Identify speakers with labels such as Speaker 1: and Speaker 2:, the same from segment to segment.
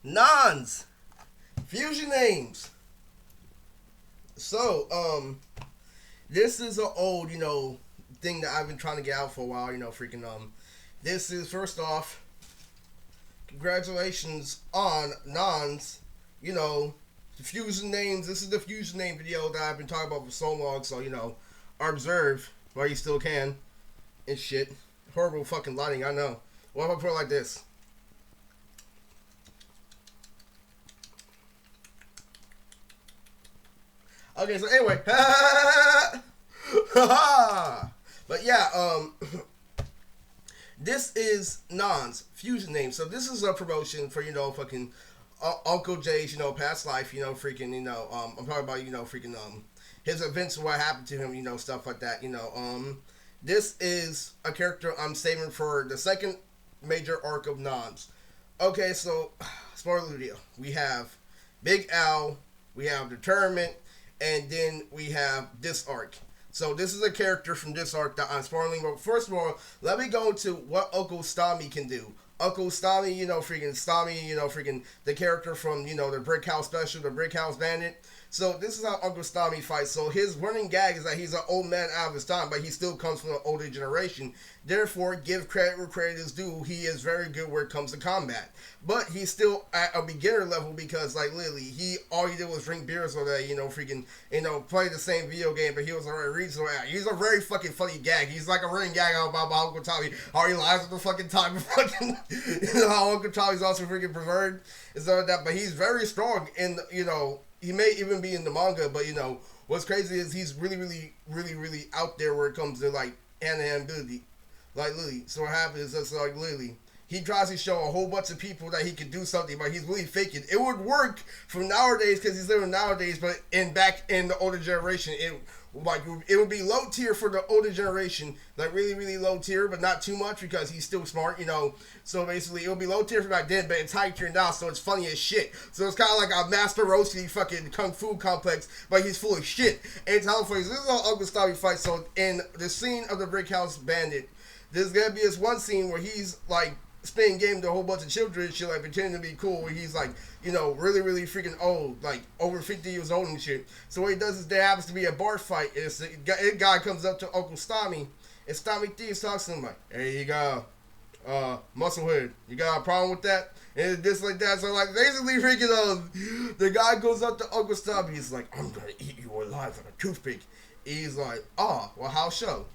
Speaker 1: Nonz. Fusion names. So, this is an old, thing that I've been trying to get out for a while, this is, first off, congratulations on Nonz, the fusion names. This is the fusion name video that I've been talking about for so long, so, observe while you still can, and shit. Horrible fucking lighting, I know. What if I put it like this? Okay, so anyway, but yeah, this is Nonz fusion name. So this is a promotion for fucking Uncle Jay's past life. I'm talking about his events and what happened to him. Stuff like that. This is a character I'm saving for the second major arc of Nonz. Okay, so spoiler video. We have Big Al. We have the tournament. And then we have this arc. So this is a character from this arc that I'm spoiling. But first of all, let me go into what Uncle Stami can do. Uncle Stami, the character from, the Brick House Special, the Brick House Bandit. So this is how Uncle Stami fights. So his running gag is that he's an old man out of his time, but he still comes from an older generation. Therefore, give credit where credit is due. He is very good where it comes to combat. But he's still at a beginner level because, literally, all he did was drink beers all day, play the same video game, but he was already reading. So he's a very fucking funny gag. He's like a running gag about Uncle Tommy, how he lies at the fucking time, fucking, how Uncle Tommy's also freaking perverted and stuff like that. But he's very strong in, he may even be in the manga, but what's crazy is he's really, really, really, really out there where it comes to hand-to-hand ability. Literally. So what happens is literally, he tries to show a whole bunch of people that he can do something, but he's really faking. It would work for nowadays because he's living nowadays, but back in the older generation, it would be low tier for the older generation, really, really low tier, but not too much because he's still smart, So basically, it would be low tier for back then, but it's high tier now, so it's funny as shit. So it's kind of like a Master Roshi fucking kung fu complex, but he's full of shit. And it's how funny. This is how Uncle Stubby fights. So in the scene of the Brick House Bandit, there's gonna be this one scene where he's spinning game to a whole bunch of children and shit, pretending to be cool, where he's really, really freaking old, over 50 years old and shit. So what he does is there happens to be a bar fight, and a guy comes up to Uncle Stami, and Stami Thieves talks to him there you go, Musclehead, you got a problem with that? And this like that, so basically freaking, the guy goes up to Uncle Stami, he's like, I'm gonna eat you alive like a toothpick. He's like, well how so?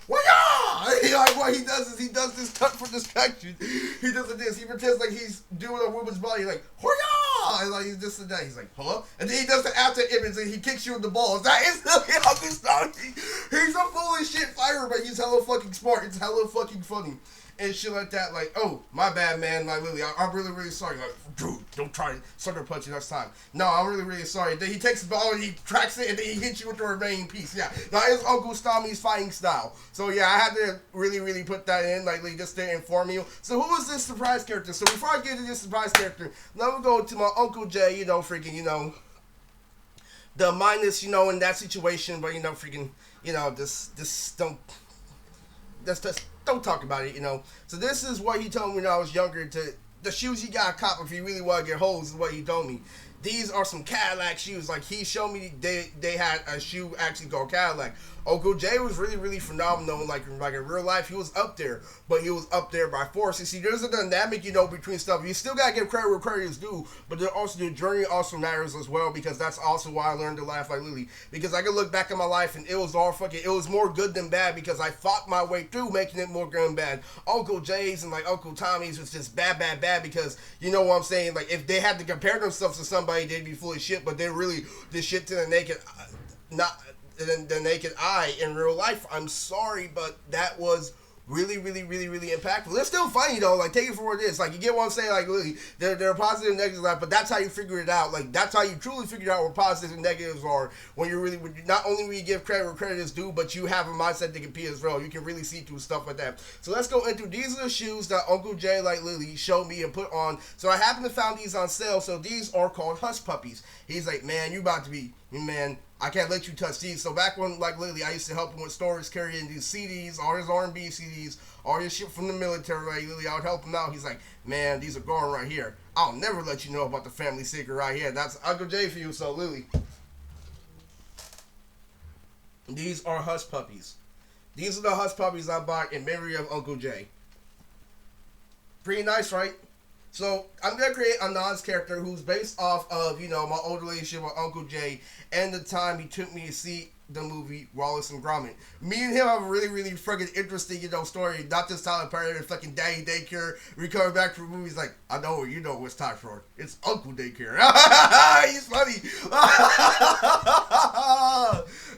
Speaker 1: Well, yeah! What he does is he does this cut for distraction. He does this. He pretends like he's doing a woman's body, Hoya! And he's just that. He's like, huh? And then he does the after image and he kicks you in the balls. That is Uncle Stami. He's a full of shit fighter, but he's hella fucking smart. It's hella fucking funny. And shit like that, oh, my bad, man, literally, I'm really, really sorry, dude, don't try to sucker punch you next time. No, I'm really, really sorry. Then he takes the ball and he tracks it, and then he hits you with the remaining piece, yeah. That is Uncle Stami's fighting style. So, yeah, I had to really, really put that in, just to inform you. So, who is this surprise character? So, before I get into this surprise character, let me go to my Uncle Jay, the minus, in that situation, but, don't talk about it, So this is what he told me when I was younger. The shoes you got to cop if you really want to get hoes is what he told me. These are some Cadillac shoes. He showed me they had a shoe actually called Cadillac. Uncle Jay was really, really phenomenal. In real life, he was up there, but he was up there by force. You see, there's a dynamic, between stuff. You still gotta give credit where credit is due, but then also the journey also matters as well, because that's also why I learned to laugh like Lily. Because I can look back at my life and it was more good than bad because I fought my way through making it more good than bad. Uncle Jay's and Uncle Tommy's was just bad because you know what I'm saying. If they had to compare themselves to somebody, they'd be full of shit, but they really did shit to the naked, not the naked eye in real life. I'm sorry, but that was really, really, really, really impactful. They're still funny though. Take it for what it is. You get what I'm saying. Really, they're positive and negative, but that's how you figure it out. That's how you truly figure out what positives and negatives are. When not only will you give credit where credit is due, but you have a mindset to compete as well. You can really see through stuff like that. So let's go into these are the shoes that Uncle Jay Lily showed me and put on. So I happened to found these on sale. So these are called Hush Puppies. He's like, man, you about to be, man, I can't let you touch these. So back when, literally, I used to help him with stores carrying these CDs, all his R&B CDs, all your shit from the military. Like literally, I would help him out. He's like, man, these are going right here. I'll never let you know about the family secret right here. That's Uncle Jay for you. So Lily, these are hush puppies. These are the hush puppies I bought in memory of Uncle Jay. Pretty nice, right? So I'm gonna create a Nonz character who's based off of, you know, my old relationship with Uncle Jay and the time he took me to see the movie Wallace and Gromit. Me and him have a really, really freaking interesting, you know, story. Not just Tyler Perry and fucking Daddy Daycare. We coming back from movies like, I know you know what's time for. It's Uncle Daycare. He's funny.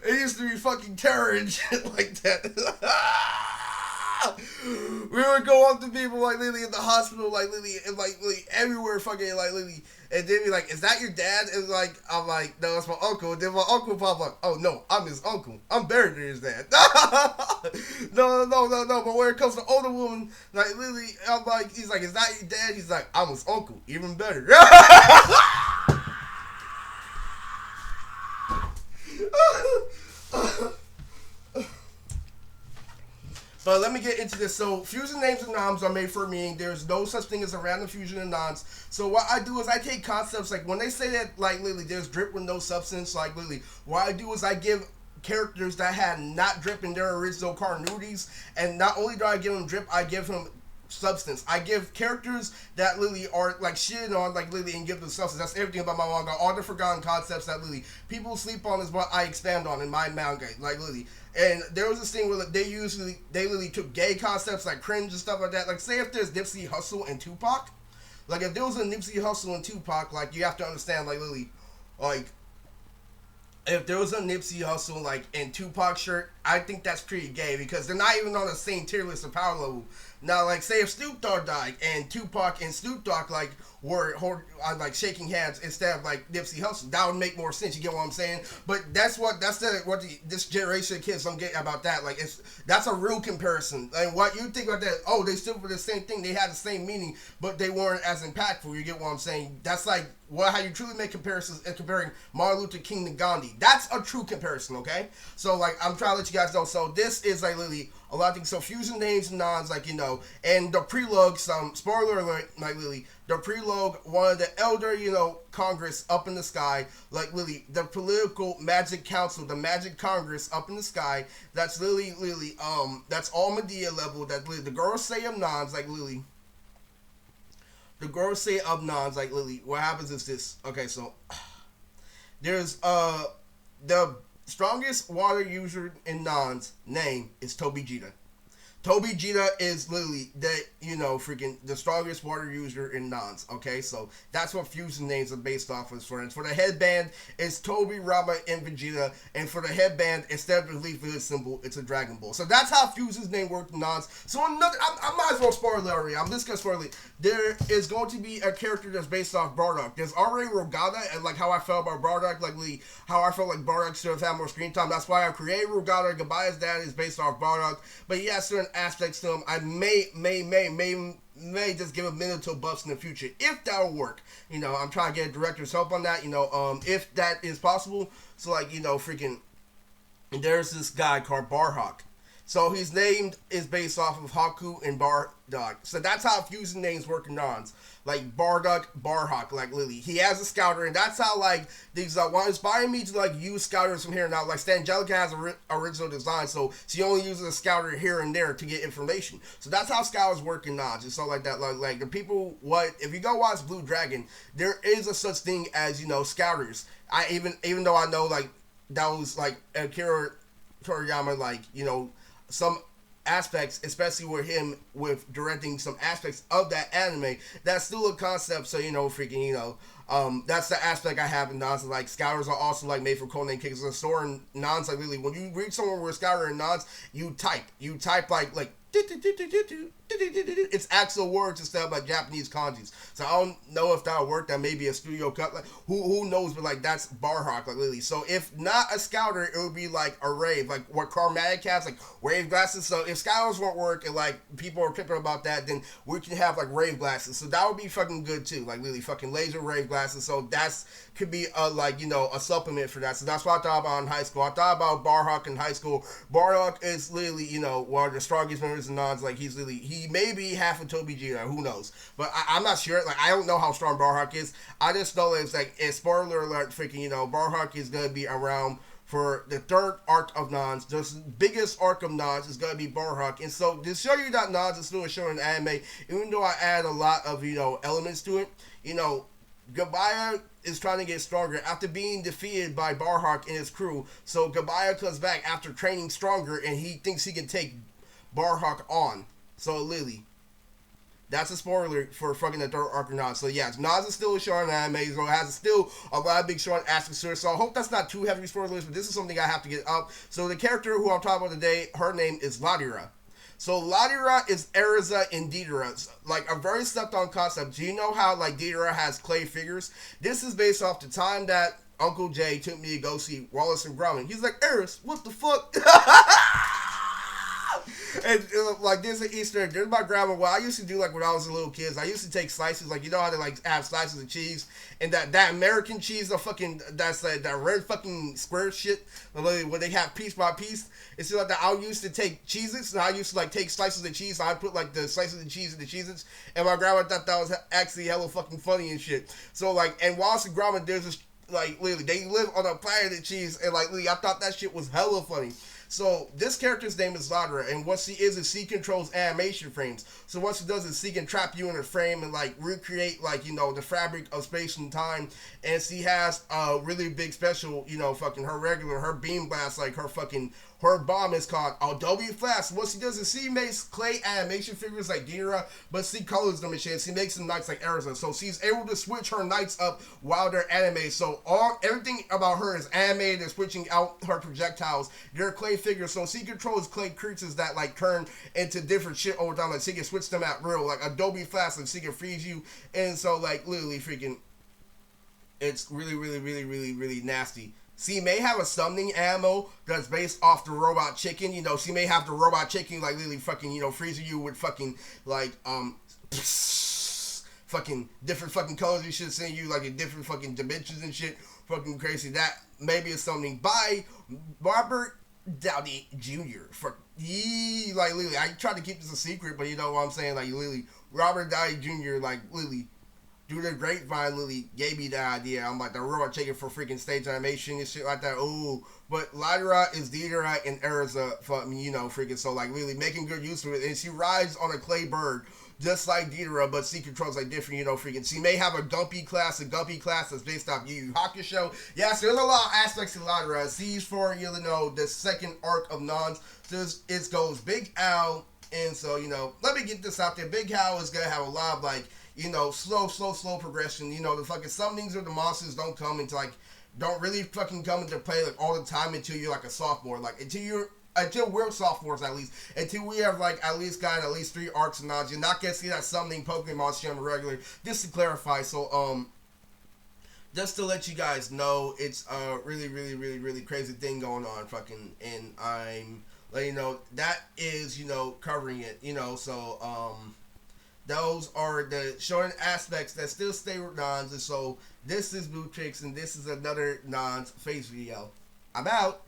Speaker 1: It used to be fucking terror and shit like that. We would go up to people like literally in the hospital, like literally, and like literally everywhere, fucking like literally, and they'd be like, "Is that your dad?" And like, I'm like, "No, it's my uncle." And then my uncle pop like, "Oh no, I'm his uncle. I'm better than his dad." No. But when it comes to older woman, like literally, I'm like, he's like, "Is that your dad?" He's like, "I'm his uncle. Even better." But let me get into this. So fusion names and noms are made for a meaning. There's no such thing as a random fusion of nons. So what I do is I take concepts like when they say that like literally there's drip with no substance, like literally what I do is I give characters that had not drip in their original continuities, and not only do I give them drip, I give them substance. I give characters that literally are like shitting on like literally and give them substance. That's everything about my manga. All the forgotten concepts that literally people sleep on is what I expand on in my manga. Like literally. And there was this thing where like, they literally took gay concepts like cringe and stuff like that. Like say if there's Nipsey Hussle and Tupac, like if there was a Nipsey Hussle and Tupac, like you have to understand like literally, like if there was a Nipsey Hussle like and Tupac shirt, I think that's pretty gay because they're not even on the same tier list of power level. Now, like, say if Snoop Dogg died and Tupac and Snoop Dogg, like, were like shaking hands instead of like Nipsey Hussle, that would make more sense. You get what I'm saying? But that's what this generation of kids don't get about that. Like, that's a real comparison. And what you think about that? Oh, they stood for the same thing. They had the same meaning, but they weren't as impactful. You get what I'm saying? That's like how you truly make comparisons and comparing Martin Luther King to Gandhi. That's a true comparison. Okay? So like, I'm trying to let you guys know. So this is like literally a lot of things. So fusion names and nons, like, you know, and the prelogue, some spoiler alert, like literally, the prelogue, one of the elder, you know, Congress up in the sky, like literally, the political magic council, the magic Congress up in the sky, that's literally, that's all Medea level, that literally, the girls say of nons, like literally, the girls say of nons, like literally, what happens is this, okay, so, there's, the strongest water user in Nonz name is Toby Jita. Toby Jita is literally the, you know, freaking the strongest water user in Nonz. Okay, so that's what fusion names are based off of. For the headband, it's Toby, Rama, and Vegeta. And for the headband, instead of the Leaf Village symbol, it's a Dragon Ball. So that's how fusion's name worked in Nonz. So another, I might as well spoil it already. I'm just gonna spoil it. There is going to be a character that's based off Bardock. There's already Rogata, and like how I felt about Bardock, like how I felt like Bardock should have had more screen time. That's why I created Rogata. Gabaya's dad is based off Bardock, but he has certain aspects to him. I may just give him mental buffs in the future if that'll work. You know, I'm trying to get a director's help on that. You know, if that is possible. So like, you know, freaking, there's this guy called Barhawk. So his name is based off of Haku and Bardock. So that's how fusion names work in Nonz. Like Bardock, Barhawk, like Lily. He has a scouter, and that's how like these inspiring me to like use scouters from here and now. Like Stangelica has an original design, so she only uses a scouter here and there to get information. So that's how scouters work in Nonz and stuff like that. Like the people, if you go watch Blue Dragon, there is a such thing as, you know, scouters. Even though I know like that was like Akira Toriyama, like, you know, some aspects, especially with him with directing some aspects of that anime, that's still a concept. So, you know, freaking, you know, that's the aspect I have in Nonz. Like, scouters are also like made for codename kickers. The store in Nonz, like really, when you read someone with a scouter in Nonz, you type like it's actual words instead of like Japanese kanjis. So I don't know if that'll work. That may be a studio cut. Like who knows? But like that's Barhawk, like literally. So if not a scouter, it would be like a rave, like what Carmatic has, like wave glasses. So if scouters won't work and like people more tripping about that, then we can have like rave glasses. So that would be fucking good too. Like literally fucking laser rave glasses. So that's could be a like, you know, a supplement for that. So that's what I thought about in high school. I thought about Barhawk in high school. Barhawk is literally, you know, one of the strongest members of Nonz. Like he's literally, he may be half a Toby Jeter, who knows? But I'm not sure. Like I don't know how strong Barhawk is. I just know it's like, it's spoiler alert, freaking, you know, Barhawk is gonna be around for the third arc of Nonz. The biggest arc of Nonz is going to be Barhawk. And so to show you that Nonz is still a show in anime, even though I add a lot of, you know, elements to it, you know, Gabaya is trying to get stronger after being defeated by Barhawk and his crew. So Gabaya comes back after training stronger, and he thinks he can take Barhawk on. So Lily. That's a spoiler for fucking the third arc or not. So yeah, Nonz is still a show in anime, so it has still a lot of big show aspects to it. So I hope that's not too heavy spoilers, but this is something I have to get up. So the character who I'm talking about today, her name is Ladira. So Ladira is Erza and Deidara. Like a very slept on concept. Do you know how like Deidara has clay figures? This is based off the time that Uncle Jay took me to go see Wallace and Gromit. He's like, Eris, what the fuck? And like there's an Easter egg. There's my grandma. What I used to do like when I was a little kid, I used to take slices, like you know how they like have slices of cheese, and that American cheese, the fucking that's like that red fucking square shit, when they have piece by piece. It's like that. I used to take Cheez-Its, and I used to like take slices of cheese. So I put like the slices of cheese in the Cheez-Its, and my grandma thought that was actually hella fucking funny and shit. So like, and Wallace and Gromit, there's this like literally they live on a planet of cheese, and like literally I thought that shit was hella funny. So this character's name is Ladra, and what she is she controls animation frames. So what she does is she can trap you in a frame and like recreate like, you know, the fabric of space and time. And she has a really big special, you know, fucking her beam blast, like her bomb is called Adobe Flash. What she does is she makes clay animation figures like Deidara, but she colors them and shit. She makes them knights like Erza. So she's able to switch her knights up while they're animated. So everything about her is animated and switching out her projectiles. They're clay figures. So she controls clay creatures that like turn into different shit over time. Like she can switch them at real. Like Adobe Flash, like she can freeze you. And so like literally freaking, it's really, really, really, really, really nasty. She may have a summoning ammo that's based off the robot chicken. You know, she may have the robot chicken like literally fucking, you know, freezing you with fucking like fucking different fucking colors and shit, sending you like in different fucking dimensions and shit. Fucking crazy. That maybe is something by Robert Downey Jr. For like literally, I tried to keep this a secret, but you know what I'm saying? Like literally, Robert Downey Jr. like literally. Through the grapevine, Lily gave me that idea. I'm like, the robot chicken for freaking stage animation and shit like that. Ooh. But Ladra is Deidara and Erza, you know, freaking. So, like, really making good use of it. And she rides on a clay bird, just like Deidara, but she controls, like, different, you know, freaking. She may have a Gumpy class that's based off Yu Yu Hakusho. Yes, there's a lot of aspects to Ladra. She's for, you know, the second arc of Nonz. So it goes Big Al. And so, you know, let me get this out there. Big Al is going to have a lot of, like, you know, slow progression. You know, the fucking summonings of the monsters don't come into like, don't really fucking come into play like all the time until you're like a sophomore. Like until we're sophomores at least. Until we have like at least got at least 3 arcs of Nonz. You're not gonna see that summoning Pokemon shit on the regular. Just to clarify, so just to let you guys know, it's a really, really, really, really crazy thing going on, fucking, and I'm letting you know that is, you know, covering it, you know, so those are the short aspects that still stay with Nonz. And so this is Blue Tricks, and this is another Nonz face video. I'm out.